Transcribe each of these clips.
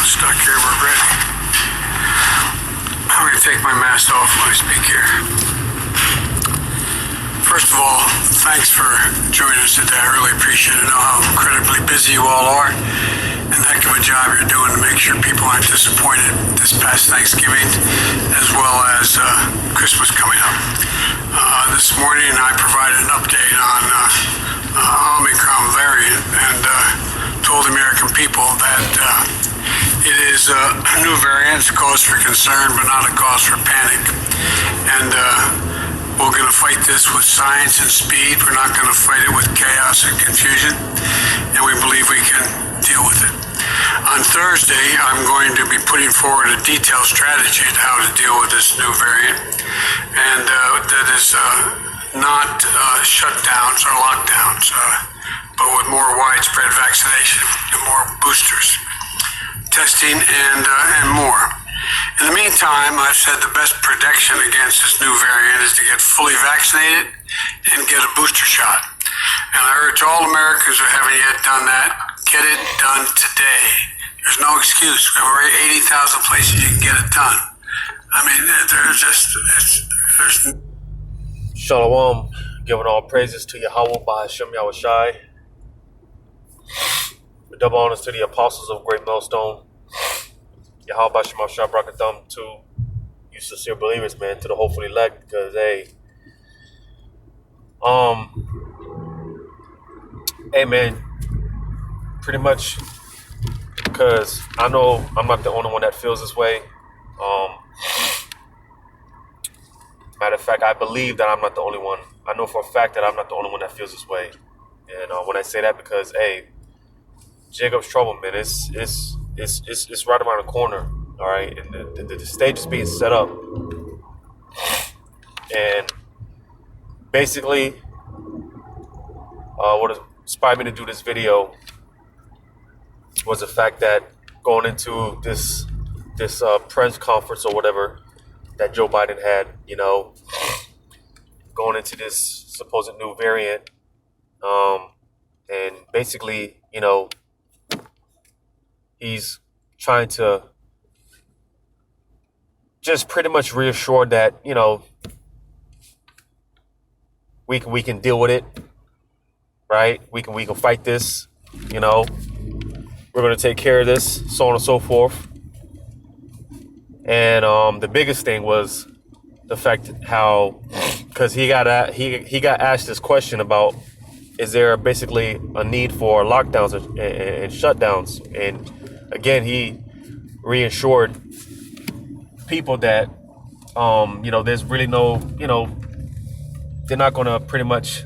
stuck here. We're ready. I'm going to take my mask off when I speak here. First of all, thanks for joining us today. I really appreciate it. I know how incredibly busy you all are, and the heck of a job you're doing to make sure people aren't disappointed this past Thanksgiving, as well as Christmas coming up. This morning I provided an update on Omicron variant and told the American people that it is a new variant. It's a cause for concern, but not a cause for panic. And we're going to fight this with science and speed. We're not going to fight it with chaos and confusion. And we believe we can deal with it. On Thursday, I'm going to be putting forward a detailed strategy on how to deal with this new variant. And that is not shutdowns or lockdowns, but with more widespread vaccination and more boosters, testing, and more. In the meantime, I've said the best protection against this new variant is to get fully vaccinated and get a booster shot. And I urge all Americans who haven't yet done that, get it done today. There's no excuse. There are 80,000 places you can get it done. I mean, there's Shalom, giving all praises to Yahweh by Hashem Yahushai. Double honors to the apostles of Great Millstone. Yahweh by Hashem Yahushai Brakatham to you sincere believers, man, to the hopefully elect, because hey man, pretty much, because I know I'm not the only one that feels this way. Matter of fact, I believe that I'm not the only one. I know for a fact that I'm not the only one that feels this way. And when I say that, because Jacob's trouble, man, it's right around the corner. All right, and the stage is being set up. And basically, what inspired me to do this video was the fact that going into this press conference or whatever that Joe Biden had, going into this supposed new variant, and basically, he's trying to just pretty much reassure that, we can deal with it, right? We can fight this, we're going to take care of this, so on and so forth. And the biggest thing was the fact how, because he got asked this question about, is there basically a need for lockdowns and shutdowns? And again, he reassured people that there's really no, they're not going to pretty much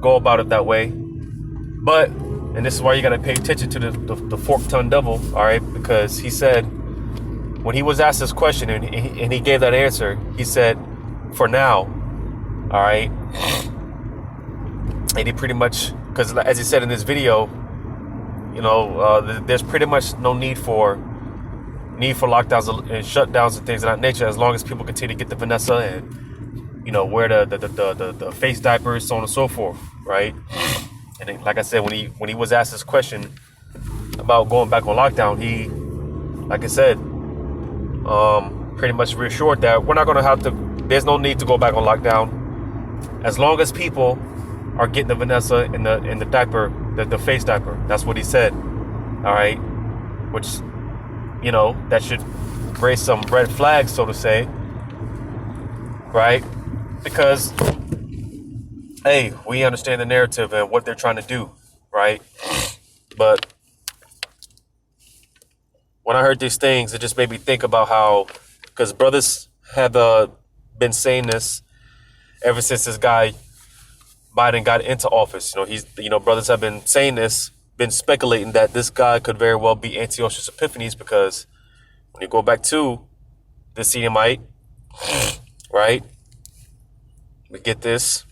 go about it that way. But, and this is why you got to pay attention to the fork-tongued devil, all right? Because he said, when he was asked this question and he gave that answer, he said, for now, all right? And he pretty much, because as he said in this video, there's pretty much no need for lockdowns and shutdowns and things of that nature, as long as people continue to get the Vanessa and, wear the face diapers, so on and so forth, right? And then, like I said, when he was asked this question about going back on lockdown, he, like I said, pretty much reassured that we're not going to have to, there's no need to go back on lockdown as long as people are getting the Vanessa in the diaper, the face diaper. That's what he said. All right. Which, that should raise some red flags, so to say. Right? Because, hey, we understand the narrative and what they're trying to do. Right? But when I heard these things, it just made me think about how, because brothers have been saying this ever since this guy Biden got into office. Brothers have been saying this, been speculating that this guy could very well be Antiochus Epiphanes, because when you go back to the Edomite, right? We get this.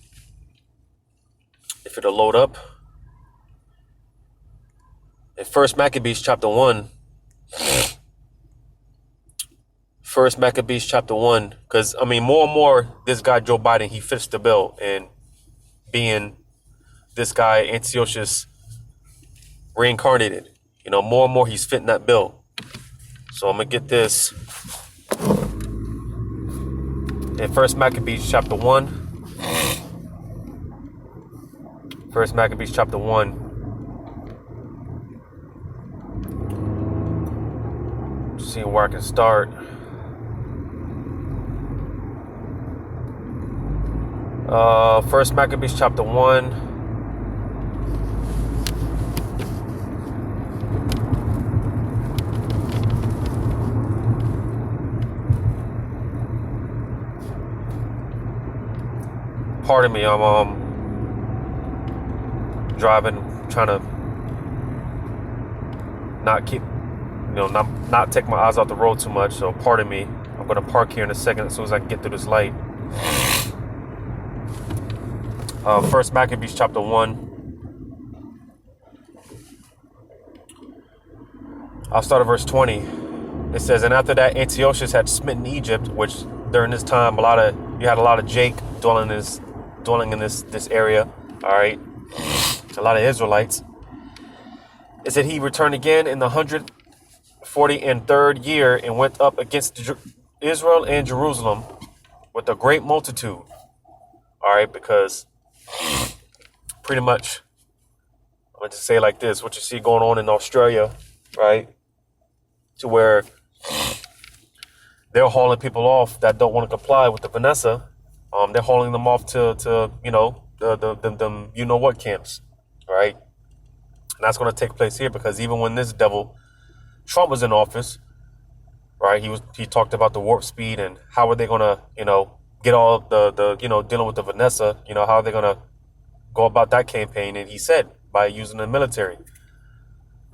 If it'll load up. In 1 Maccabees chapter 1, First Maccabees chapter 1, because more and more this guy Joe Biden, he fits the bill, and being this guy Antiochus reincarnated, more and more he's fitting that bill. So I'm gonna get this in First Maccabees chapter 1. First Maccabees chapter 1. See where I can start. First Maccabees chapter 1. Pardon me, I'm driving, trying to not keep, not take my eyes off the road too much. So pardon me. I'm gonna park here in a second as soon as I can get through this light. First Maccabees chapter 1. I'll start at verse 20. It says, and after that Antiochus had smitten Egypt, which during this time you had a lot of Jake dwelling in this area. All right, a lot of Israelites. It said he returned again in the 143rd year and went up against Israel and Jerusalem with a great multitude. All right, because pretty much, I'm going to say it like this, what you see going on in Australia, right, to where they're hauling people off that don't want to comply with the Vanessa. They're hauling them off to the what camps, right? And that's going to take place here because even when this devil Trump was in office, right, he talked about the warp speed and how are they going to get all the dealing with the Vanessa, how are they going to go about that campaign? And he said by using the military,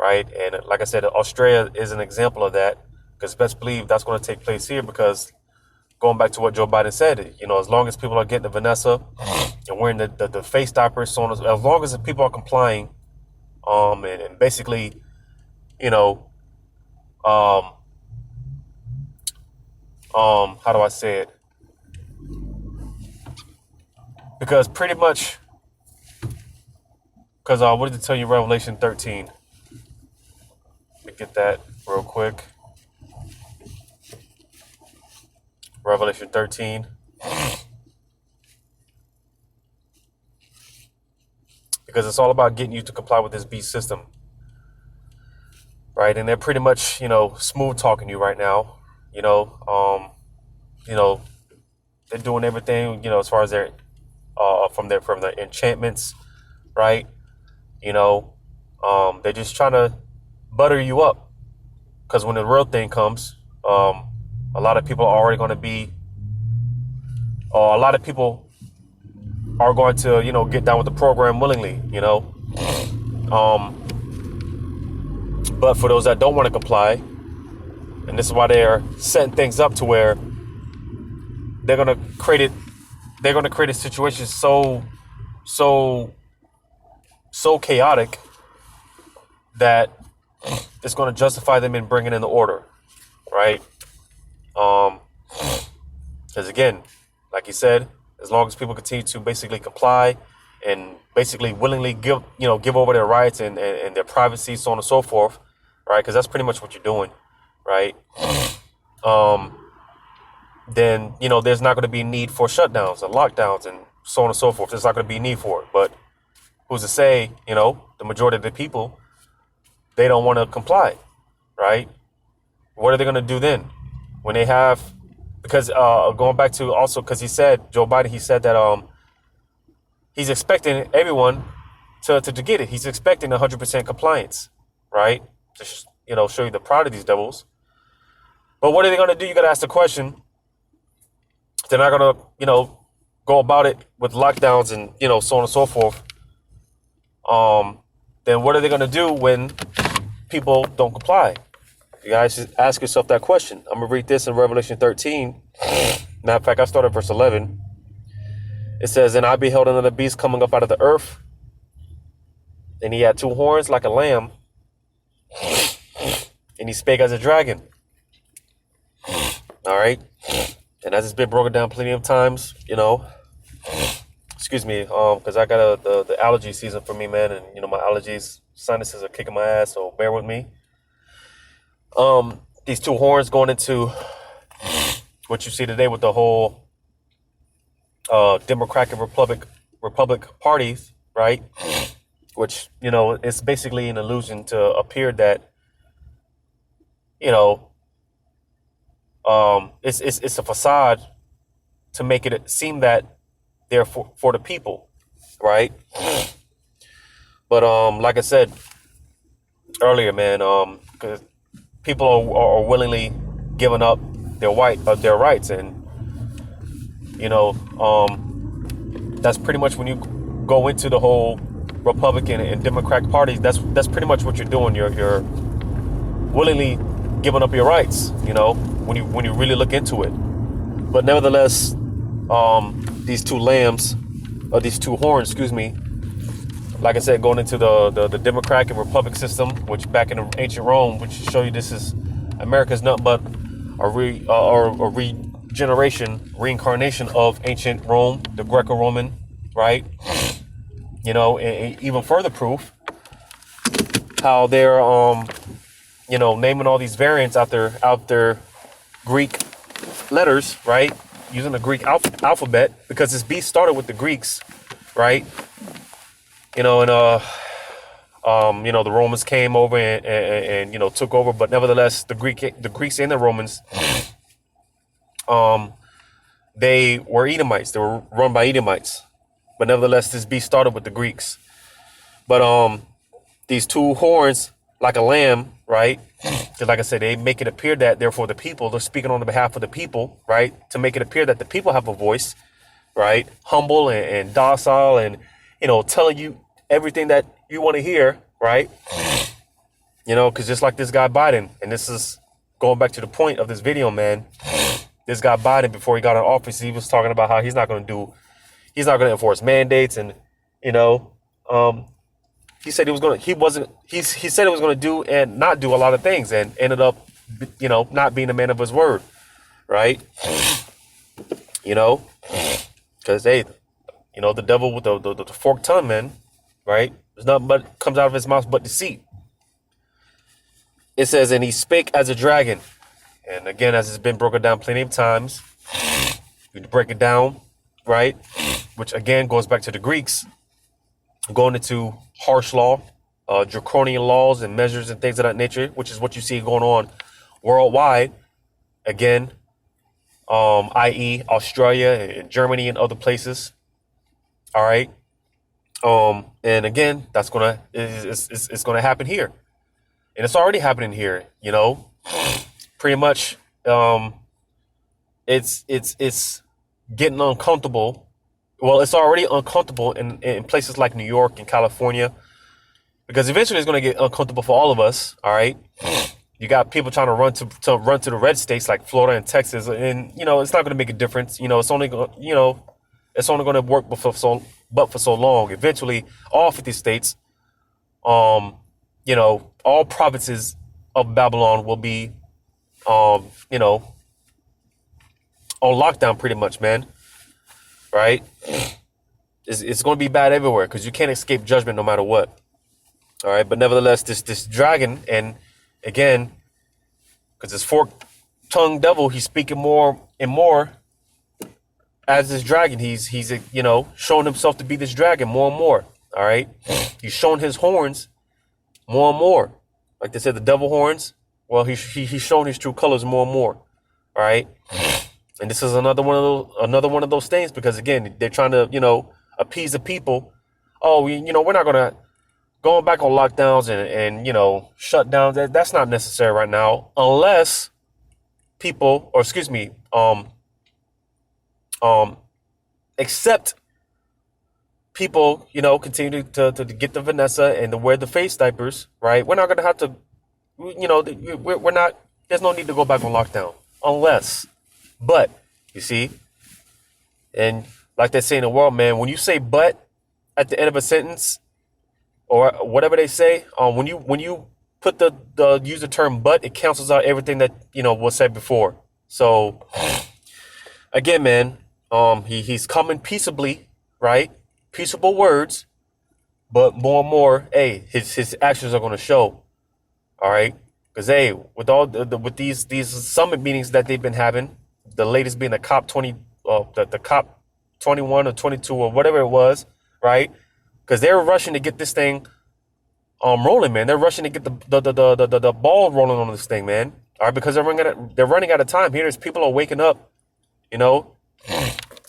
right? And like I said, Australia is an example of that, because best believe that's going to take place here, because going back to what Joe Biden said, as long as people are getting the Vanessa and wearing the face diapers, so on, as long as the people are complying, and basically, how do I say it? Because pretty much, what did it tell you, Revelation 13? Let me get that real quick. Revelation 13. Because it's all about getting you to comply with this beast system. Right? And they're pretty much, smooth talking you right now. They're doing everything, as far as their from the enchantments, right? They're just trying to butter you up, because when the real thing comes, a lot of people are already going to be, a lot of people are going to, get down with the program willingly, but for those that don't want to comply, and this is why they are setting things up to where they're going to create a situation so chaotic that it's going to justify them in bringing in the order, right? Because again, like you said, as long as people continue to basically comply and basically willingly give over their rights and their privacy, so on and so forth, right? Because that's pretty much what you're doing, right? Then there's not going to be need for shutdowns and lockdowns and so on and so forth. There's not going to be need for it. But who's to say, the majority of the people, they don't want to comply, right? What are they going to do then when they have? Because going back to also, because Joe Biden, he said that he's expecting everyone to get it. He's expecting 100% compliance, right? To show you the pride of these devils. But what are they going to do? You got to ask the question. They're not going to, go about it with lockdowns and so on and so forth. Then what are they going to do when people don't comply? You guys should ask yourself that question. I'm going to read this in Revelation 13. Matter of fact, I started at verse 11. It says, and I beheld another beast coming up out of the earth. And he had two horns like a lamb. And he spake as a dragon. All right. And as it's been broken down plenty of times, excuse me, because I got the allergy season for me, man. And, my allergies, sinuses are kicking my ass. So bear with me. these two horns going into what you see today with the whole Democratic and Republic parties, right? Which, you know, it's basically an illusion to appear that, you know, it's a facade to make it seem that they're for the people, right? But like I said earlier, man, because people are willingly giving up their rights, and you know, that's pretty much when you go into the whole Republican and Democratic parties. That's pretty much what you're doing. You're willingly giving up your rights. You know, when you really look into it. But nevertheless, these two horns, excuse me. Like I said, going into the Democratic and Republic system, which back in ancient Rome, which show you this is America's nothing but a reincarnation of ancient Rome, the Greco-Roman, right? You know, and even further proof how they're you know, naming all these variants out their Greek letters, right? Using the Greek alphabet, because this beast started with the Greeks, right? You know, and you know, the Romans came over and you know, took over, but nevertheless, the Greeks and the Romans, they were Edomites. They were run by Edomites, but nevertheless, this beast started with the Greeks. But these two horns, like a lamb, right? Because like I said, they make it appear that they're for the people. They're speaking on the behalf of the people, right? To make it appear that the people have a voice, right? Humble and docile, and you know, telling you everything that you want to hear, right? You know, because just like this guy Biden, and this is going back to the point of this video, man. This guy Biden, before he got in office, he was talking about how he's not going to enforce mandates, and you know, he said he said he was going to do and not do a lot of things, and ended up, you know, not being a man of his word, right? You know, because hey, you know, the devil with the forked tongue, man, right? There's nothing but comes out of his mouth but deceit. It says, and he spake as a dragon. And again, as it's been broken down plenty of times, you break it down, right? Which again goes back to the Greeks, going into harsh law, draconian laws and measures and things of that nature, which is what you see going on worldwide. Again, i.e. Australia and Germany and other places. All right. And again, it's gonna happen here, and it's already happening here. You know, pretty much. It's getting uncomfortable. Well, it's already uncomfortable in places like New York and California, because eventually it's gonna get uncomfortable for all of us. All right. You got people trying to run to the red states like Florida and Texas, and you know, it's not gonna make a difference. You know, it's only going to work for so long. Eventually, all 50 states, you know, all provinces of Babylon will be, you know, on lockdown pretty much, man. Right? It's going to be bad everywhere, because you can't escape judgment no matter what. All right, but nevertheless, this dragon, and again, because this forked-tongued devil, he's speaking more and more. As this dragon, he's you know, showing himself to be this dragon more and more. All right, he's showing his horns more and more. Like they said, the devil horns. Well, he's showing his true colors more and more. All right, and this is another one of those things, because again, they're trying to, you know, appease the people. Oh, you know, we're not gonna going back on lockdowns and you know, shutdowns. That's not necessary right now, unless people, or excuse me, except people, you know, continue to get the Vanessa and to wear the face diapers, right? We're not going to have to, you know, we're not, there's no need to go back on lockdown unless, but you see, and like they say in the world, man, when you say but at the end of a sentence or whatever they say, when you put use the term but, it cancels out everything that, you know, was said before. So again, man, he's coming peaceably, right? Peaceable words, but more and more, hey, his actions are going to show. All right, Because hey, with all with these summit meetings that they've been having, the latest being the COP 20, the COP 21 or 22 or whatever it was, right? Because they're rushing to get this thing rolling, man. They're rushing to get the ball rolling on this thing, man. All right, because they're running out of time. Here, people are waking up. You know,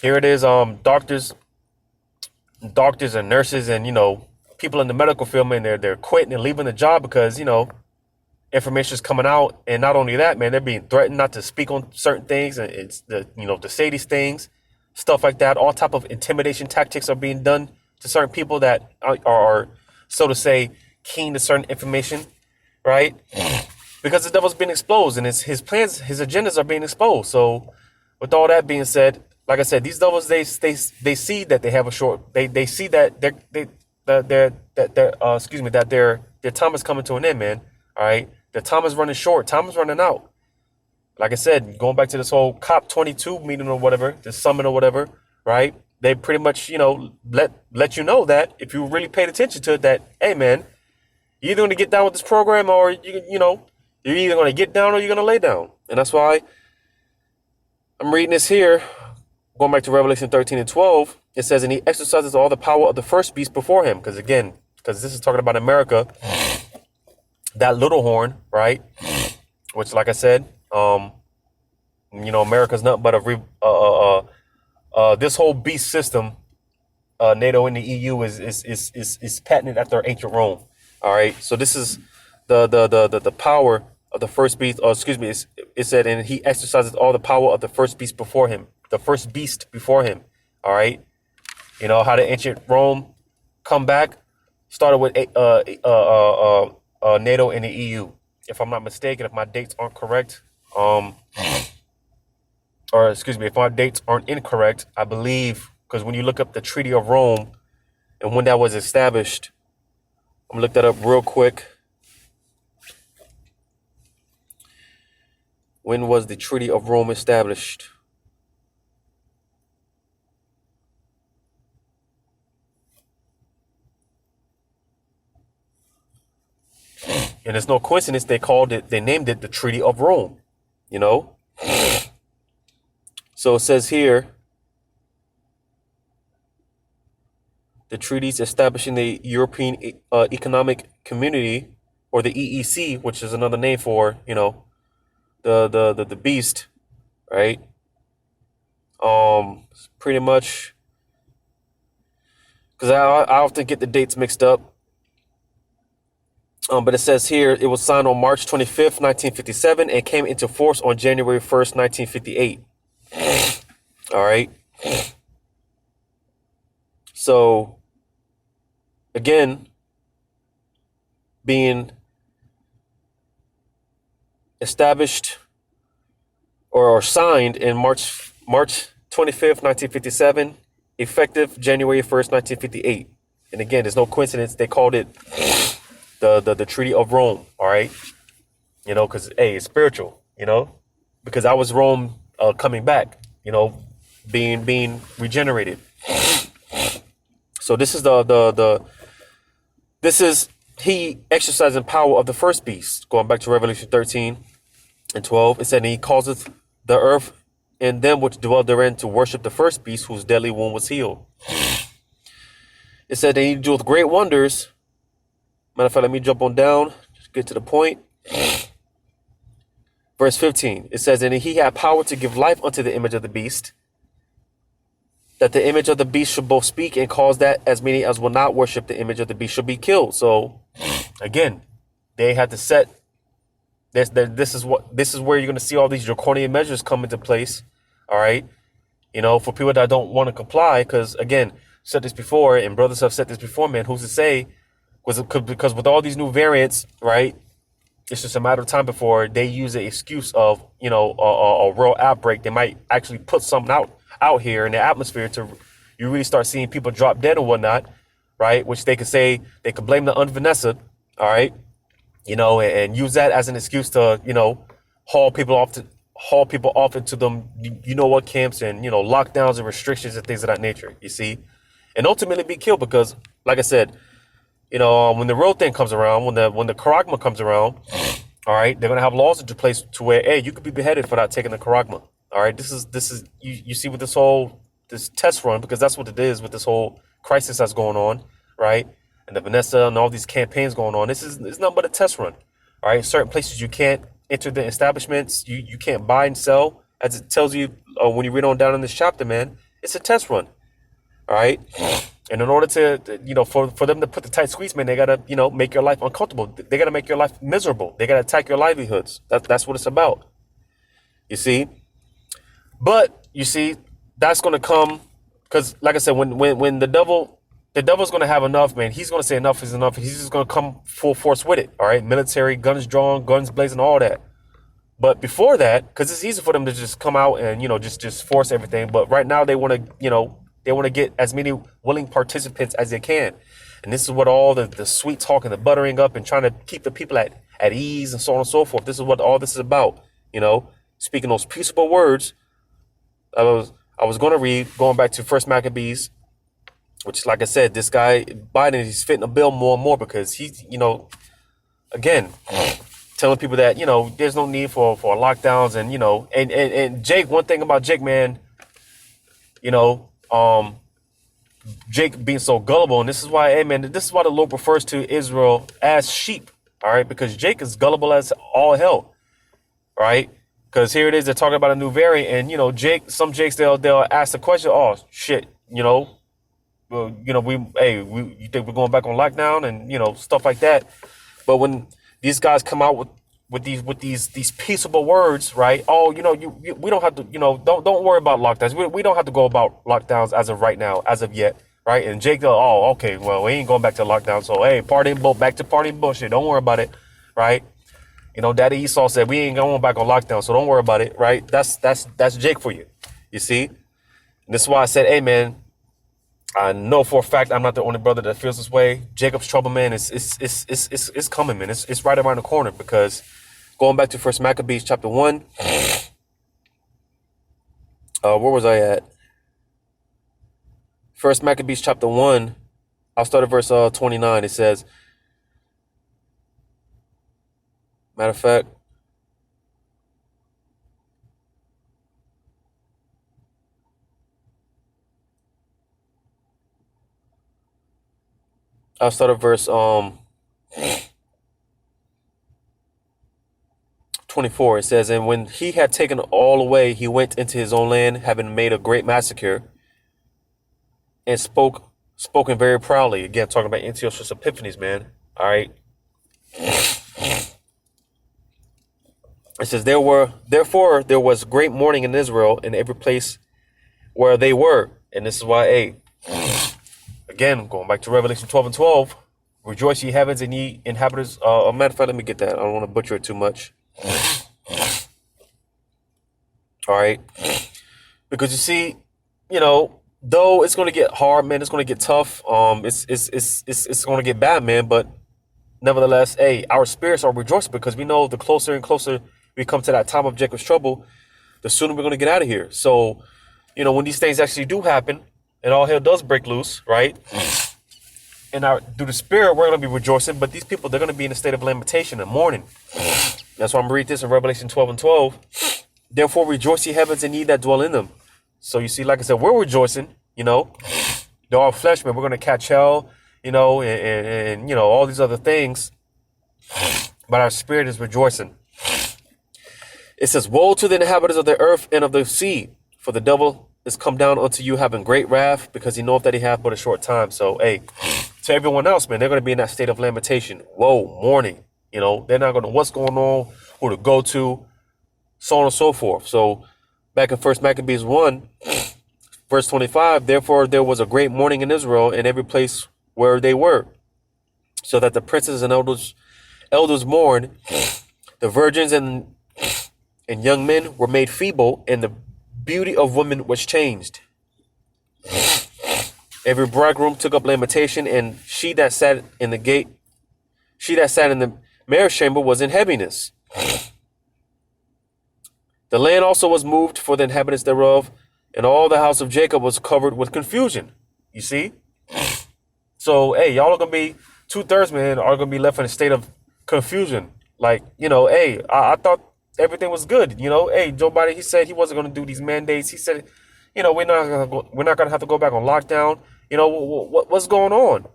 here it is. Doctors and nurses, and people in the medical field, man. They're quitting and leaving the job because information is coming out, and not only that, man, they're being threatened not to speak on certain things, and it's to say these things, stuff like that. All type of intimidation tactics are being done to certain people that are so to say keen to certain information, right? Because the devil's being exposed, and his plans, his agendas are being exposed. So, with all that being said, like I said, these devils they see that they have a short. They see that their time is coming to an end, man. All right. The time is running short. Time is running out. Like I said, going back to this whole COP 22 meeting or whatever, this summit or whatever, right? They pretty much, let you know that if you really paid attention to it, that, hey, man, you're either going to get down with this program or, you're either going to get down or you're going to lay down. And that's why I'm reading this here, going back to Revelation 13 and 12. It says, and he exercises all the power of the first beast before him. Because this is talking about America. That little horn, right? Which, like I said, America's nothing but this whole beast system. NATO and the EU is patented after ancient Rome. All right, so this is the power of the first beast. Oh, excuse me. It said, and he exercises all the power of the first beast before him. The first beast before him. All right, how the ancient Rome come back started with NATO and the EU, if I'm not mistaken, if my dates aren't correct, or excuse me, if my dates aren't incorrect, I believe, because when you look up the Treaty of Rome and when that was established, I'm gonna look that up real quick. When was the Treaty of Rome established? And it's no coincidence they named it the Treaty of Rome, So it says here, the treaties establishing the European Economic Community, or the EEC, which is another name for, the beast, right? Pretty much, because I often get the dates mixed up. But it says here, it was signed on March 25th, 1957, and came into force on January 1st, 1958. All right. So, again, being established or signed in March 25th, 1957, effective January 1st, 1958. And again, there's no coincidence. They called it the Treaty of Rome, all right? Because, hey, it's spiritual, because I was Rome coming back, being regenerated. So this is this is he exercising power of the first beast. Going back to Revelation 13 and 12, it said, and he causeth the earth and them which dwell therein to worship the first beast whose deadly wound was healed. It said, and he doeth great wonders. Matter of fact, let me jump on down, just get to the point. Verse 15, it says, and he had power to give life unto the image of the beast, that the image of the beast should both speak and cause that as many as will not worship the image of the beast should be killed. So, again, they had to set this. This is where you're going to see all these draconian measures come into place. All right, for people that don't want to comply, because again, said this before, and brothers have said this before, man. Who's to say? Because with all these new variants, right? It's just a matter of time before they use the excuse of, a real outbreak. They might actually put something out here in the atmosphere to you really start seeing people drop dead or whatnot, right? Which they could say, they could blame the Vanessa, all right? And use that as an excuse to, haul people off into them, what camps and, lockdowns and restrictions and things of that nature, you see? And ultimately be killed because, like I said, when the real thing comes around, when the charagma comes around, All right, they're gonna have laws into place to where, hey, you could be beheaded for not taking the charagma. All right, this is you see with this test run, because that's what it is with this whole crisis that's going on, right? And the Vanessa and all these campaigns going on. It's nothing but a test run. All right, certain places you can't enter the establishments, you can't buy and sell, as it tells you when you read on down in this chapter, man. It's a test run. All right. And in order to, for them to put the tight squeeze, man, they got to, make your life uncomfortable. They got to make your life miserable. They got to attack your livelihoods. That's what it's about. You see? But, you see, that's going to come because, like I said, when the devil's going to have enough, man, he's going to say enough is enough. He's just going to come full force with it. All right. Military, guns drawn, guns blazing, all that. But before that, because it's easy for them to just come out and, just force everything. But right now they want to, they want to get as many willing participants as they can. And this is what all the sweet talk and the buttering up and trying to keep the people at ease and so on and so forth. This is what all this is about, speaking those peaceable words. I was going to read, going back to First Maccabees, which, like I said, this guy, Biden, he's fitting a bill more and more because he's, again, telling people that, there's no need for lockdowns and, and Jake, one thing about Jake, man, Jake being so gullible, and this is why, hey man, this is why the Lord refers to Israel as sheep, all right? Because Jake is gullible as all hell, right? Because here it is, they're talking about a new variant, and some Jakes they'll ask the question, oh shit, well, you think we're going back on lockdown and stuff like that, but when these guys come out with these peaceable words, right? Oh, we don't have to, don't worry about lockdowns. We don't have to go about lockdowns as of right now, as of yet, right? And Jake, oh, okay, well, we ain't going back to lockdown. So, hey, back to partying bullshit. Don't worry about it, right? Daddy Esau said we ain't going back on lockdown, so don't worry about it, right? That's Jake for you, you see? And this is why I said, hey, man, I know for a fact I'm not the only brother that feels this way. Jacob's trouble, man, it's coming, man. It's right around the corner because going back to First Maccabees chapter 1, where was I at? First Maccabees chapter 1, I'll start at verse 29. It says, matter of fact, I'll start at verse 24. It says, and when he had taken all away, he went into his own land, having made a great massacre, and spoken very proudly. Again, talking about Antiochus Epiphanes, man. All right. It says, therefore there was great mourning in Israel in every place where they were. And this is why, again, going back to Revelation 12 and 12, rejoice ye heavens and ye inhabitants. Matter of fact, let me get that. I don't want to butcher it too much. All right. Because you see, though it's going to get hard, man, it's going to get tough. It's going to get bad, man. But nevertheless, our spirits are rejoicing because we know the closer and closer we come to that time of Jacob's trouble, the sooner we're going to get out of here. So, when these things actually do happen and all hell does break loose, right? And through the spirit, we're going to be rejoicing. But these people, they're going to be in a state of lamentation and mourning. That's why I'm reading this in Revelation 12 and 12. Therefore, rejoice ye heavens and ye that dwell in them. So you see, like I said, we're rejoicing, they're all flesh, man. We're going to catch hell, and all these other things. But our spirit is rejoicing. It says, woe to the inhabitants of the earth and of the sea, for the devil is come down unto you having great wrath, because he knoweth that he hath but a short time. So, to everyone else, man, they're going to be in that state of lamentation. Woe, mourning. They're not going to know what's going on, who to go to, so on and so forth. So back in First Maccabees 1, verse 25, therefore there was a great mourning in Israel in every place where they were, so that the princes and elders mourned, the virgins and young men were made feeble, and the beauty of women was changed. Every bridegroom took up lamentation, and she that sat in the marriage chamber was in heaviness. The land also was moved for the inhabitants thereof, and all the house of Jacob was covered with confusion. You see? So, y'all are going to be, 2/3, man, are going to be left in a state of confusion. Like, hey, I thought everything was good. Hey, Joe Biden, he said he wasn't going to do these mandates. He said, we're not going to have to go back on lockdown. What's going on?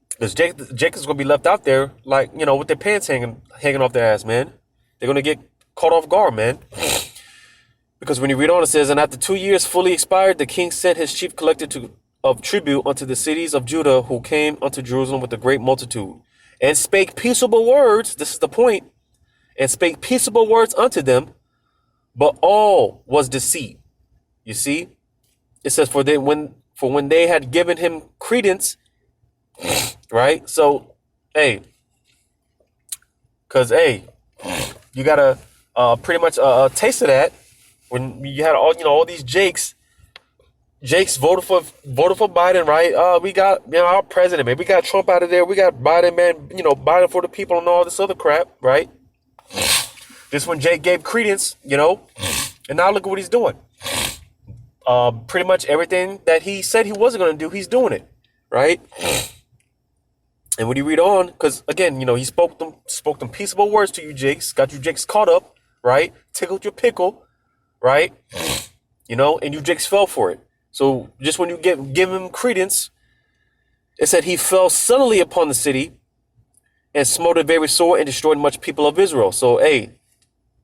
Because Jake is going to be left out there, like, with their pants hanging off their ass, man. They're going to get caught off guard, man. Because when you read on, it says, and after 2 years fully expired, the king sent his chief collector of tribute unto the cities of Judah, who came unto Jerusalem with a great multitude, and spake peaceable words. This is the point. And spake peaceable words unto them, but all was deceit. You see? It says, for when they had given him credence, right? So, hey, because, hey, you got to pretty much taste of that when you had all these Jakes voted for Biden, right? We got, our president, man. We got Trump out of there. We got Biden, man, Biden for the people and all this other crap, right? This one Jake gave credence, and now look at what he's doing. Pretty much everything that he said he wasn't going to do, he's doing it, right? And when you read on, because again, he spoke them peaceable words to you, Jakes, got you Jakes caught up, right? Tickled your pickle, right? And you Jakes fell for it. So just when you give him credence, it said he fell suddenly upon the city and smote it very sore and destroyed much people of Israel. So, hey,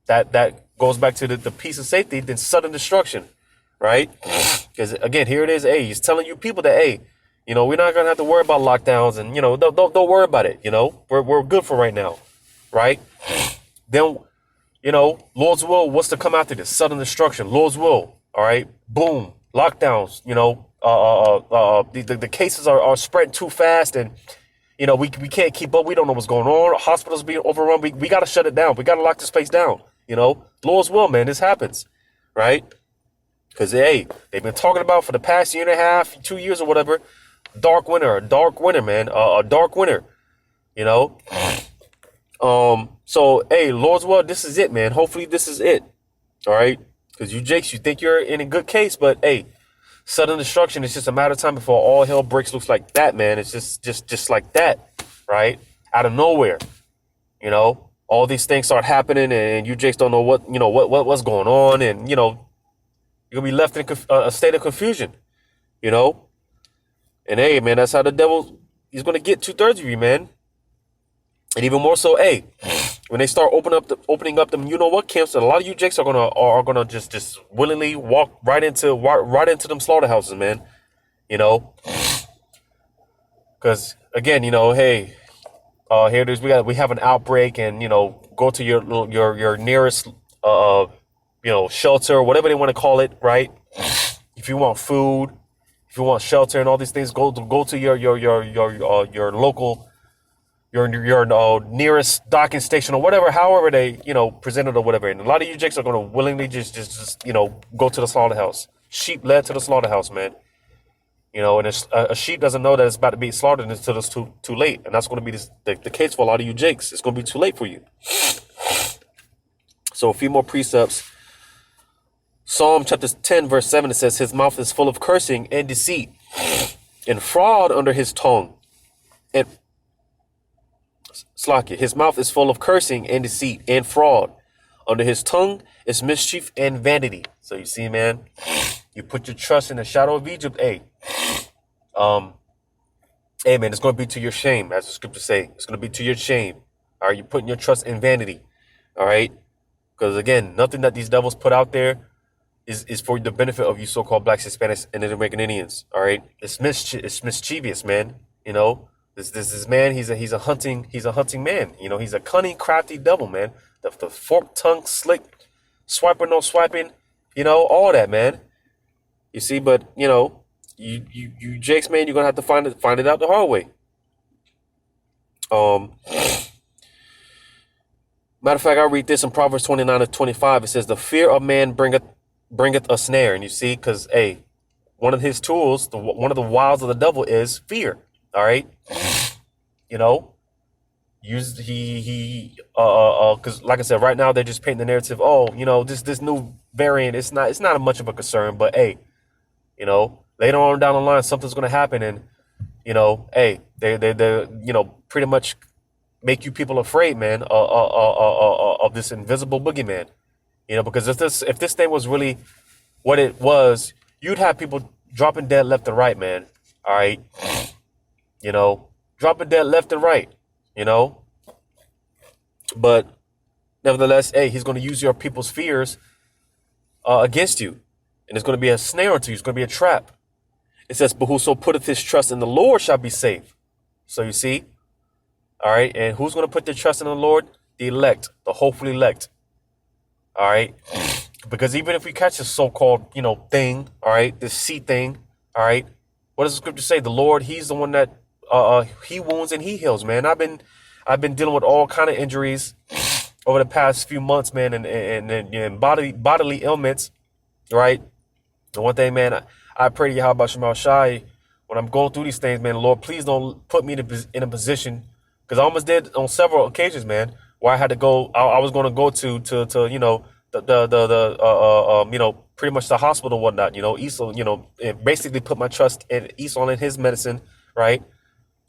that goes back to the peace and safety, then sudden destruction, right? Because again, here it is. Hey, he's telling you people that, hey, we're not gonna have to worry about lockdowns, and don't worry about it. We're good for right now, right? Then, Lord's will, what's to come after this? Sudden destruction. Lord's will. All right, boom, lockdowns. The cases are spreading too fast, and we can't keep up. We don't know what's going on. Hospitals being overrun. We got to shut it down. We got to lock this place down. Lord's will, man. This happens, right? Because, hey, they've been talking about for the past year and a half, 2 years or whatever, a dark winter, man, a dark winter, So, hey, Lord's will, this is it, man. Hopefully this is it, all right? Because you Jakes, you think you're in a good case, but, hey, sudden destruction, it's just a matter of time before all hell breaks loose like that, man. It's just like that, right? Out of nowhere, all these things start happening, and you Jakes don't know what's going on, and, you're going to be left in a state of confusion, And, hey, man, that's how the devil, he's going to get 2/3 of you, man. And even more so, hey, when they start opening up them, camps, a lot of you Jakes are gonna just willingly walk right into them slaughterhouses, man. Because again, hey, here it is. We have an outbreak, and go to your nearest shelter, whatever they want to call it, right? If you want food, if you want shelter, and all these things, go to your local. Your nearest docking station or whatever, however they, present it or whatever. And a lot of you Jakes are going to willingly just go to the slaughterhouse. Sheep led to the slaughterhouse, man. And a sheep doesn't know that it's about to be slaughtered until it's too late. And that's going to be the case for a lot of you Jakes. It's going to be too late for you. So a few more precepts. Psalm chapter 10, verse 7, it says, his mouth is full of cursing and deceit and fraud under his tongue. And Slack it. His mouth is full of cursing and deceit and fraud. Under his tongue is mischief and vanity. So you see, man, you put your trust in the shadow of Egypt. Hey, man, it's going to be to your shame, as the scriptures say. It's going to be to your shame. All right, you're putting your trust in vanity. All right, because again, nothing that these devils put out there is for the benefit of you so-called blacks, Hispanics, and Native American Indians. All right, it's mischievous, man. This man, he's a hunting man. He's a cunning, crafty devil, man. The forked tongue, slick, swiper, no swiping, all that, man. You see, but you Jakes, man, you're gonna have to find it out the hard way. Matter of fact, I'll read this in Proverbs 29:25. It says, the fear of man bringeth a snare. And you see, because one of his tools, one of the wiles of the devil is fear. All right, because like I said, right now they're just painting the narrative. Oh, this new variant, it's not much of a concern, but hey, later on down the line, something's gonna happen, and hey, they're pretty much make you people afraid, man, of this invisible boogeyman. You know, because if this thing was really what it was, you'd have people dropping dead left and right, man. All right. You know, dropping dead left and right, you know. But nevertheless, hey, he's going to use your people's fears against you. And it's going to be a snare unto you. It's going to be a trap. It says, but whoso putteth his trust in the Lord shall be saved. So you see, all right. And who's going to put their trust in the Lord? The elect, the hopeful elect. All right. Because even if we catch this so-called, you know, thing, all right, this sea thing, all right, what does the scripture say? The Lord, he's the one that he wounds and he heals, man. I've been dealing with all kind of injuries over the past few months, man, and bodily ailments, right? The one thing, man, I pray to Yahweh Shemal Shai when I'm going through these things, man. Lord, please don't put me in a position, because I almost did on several occasions, man, where I had to go. I was going to go to you know, you know, pretty much the hospital and whatnot, you know, Esau, you know, and basically put my trust in Esau and his medicine, right?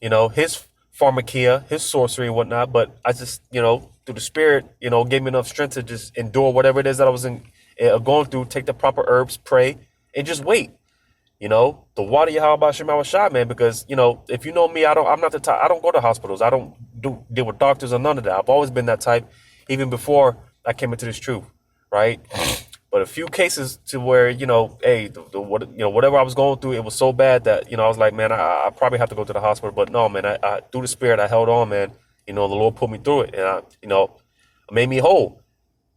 You know, his pharmakia, his sorcery and whatnot. But I just, you know, through the spirit, you know, gave me enough strength to just endure whatever it is that I was going through, take the proper herbs, pray, and just wait. You know, the water Yahweh Shema Shai, man, because, you know, if you know me, I'm not the type, I don't go to hospitals. I don't deal with doctors or none of that. I've always been that type, even before I came into this truth, right? But a few cases to where, you know, hey, whatever I was going through, it was so bad that, you know, I was like, man, I probably have to go to the hospital. But no, man, I through the spirit, I held on, man. You know, the Lord put me through it, and you know, made me whole.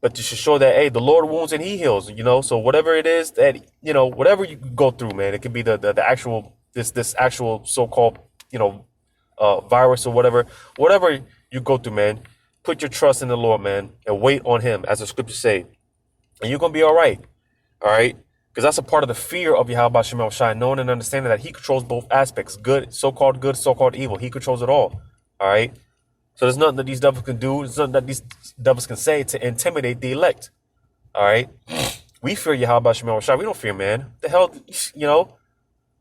But to show that, hey, the Lord wounds and he heals, you know. So whatever it is that, you know, whatever you go through, man, it could be the actual, this actual so-called, you know, virus or whatever you go through, man, put your trust in the Lord, man, and wait on him, as the scriptures say. And you're going to be all right. All right. Because that's a part of the fear of Yahweh Shema Shai, knowing and understanding that he controls both aspects, good, so-called evil. He controls it all. All right. So there's nothing that these devils can do. There's nothing that these devils can say to intimidate the elect. All right. We fear Yahweh Shema Shai. We don't fear man. The hell, you know,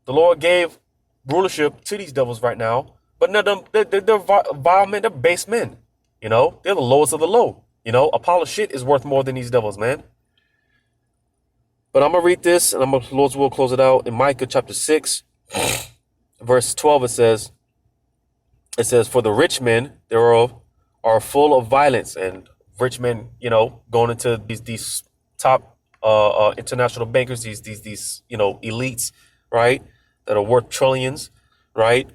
the Lord gave rulership to these devils right now. But none of them, they're vile men. They're base men. You know, they're the lowest of the low. You know, a pile of shit is worth more than these devils, man. But I'm going to read this, and Lord's will close it out. In Micah chapter 6, verse 12, it says, for the rich men thereof are full of violence. And rich men, you know, going into these top international bankers, these you know, elites, right, that are worth trillions, right?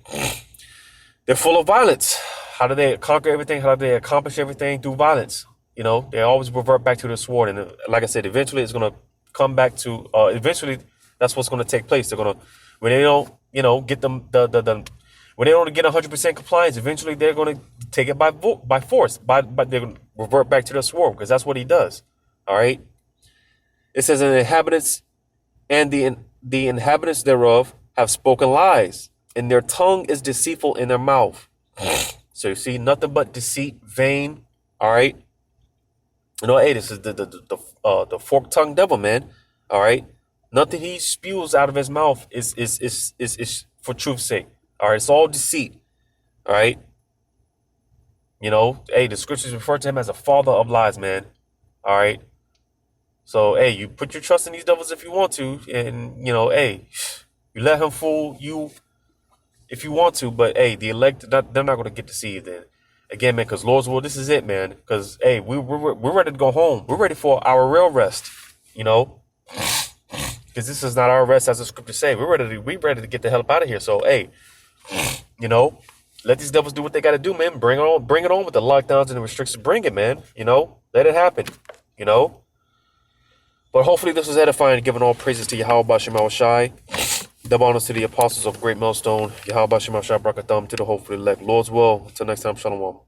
They're full of violence. How do they conquer everything? How do they accomplish everything? Through violence. You know, they always revert back to the sword. And like I said, eventually it's going to come back to, eventually that's what's going to take place. They're going to, when they don't, you know, get them, when they don't get 100% compliance, eventually they're going to take it by force, but they're going to revert back to the sword, because that's what he does. All right. It says, and the inhabitants and the inhabitants thereof have spoken lies, and their tongue is deceitful in their mouth. So you see, nothing but deceit, vain. All right. You know, hey, this is the fork-tongued devil, man. All right. Nothing he spews out of his mouth is for truth's sake. All right. It's all deceit. All right. You know, hey, the scriptures refer to him as a father of lies, man. All right. So, hey, you put your trust in these devils if you want to. And, you know, hey, you let him fool you if you want to. But, hey, the elect, they're not going to get deceived then. Again, man, because Lord's will, this is it, man. Because, hey, we're ready to go home. We're ready for our real rest, you know. Because this is not our rest, as the scriptures say. We're ready to get the hell up out of here. So, hey, you know, let these devils do what they got to do, man. Bring it on with the lockdowns and the restrictions. Bring it, man. You know, let it happen, you know. But hopefully this was edifying, giving all praises to Yahweh Shema Shai. Double honors to the apostles of Great Millstone. Yahweh Shema Shai Brakatham, to the hopefully elect. Lord's will. Until next time, Shalom.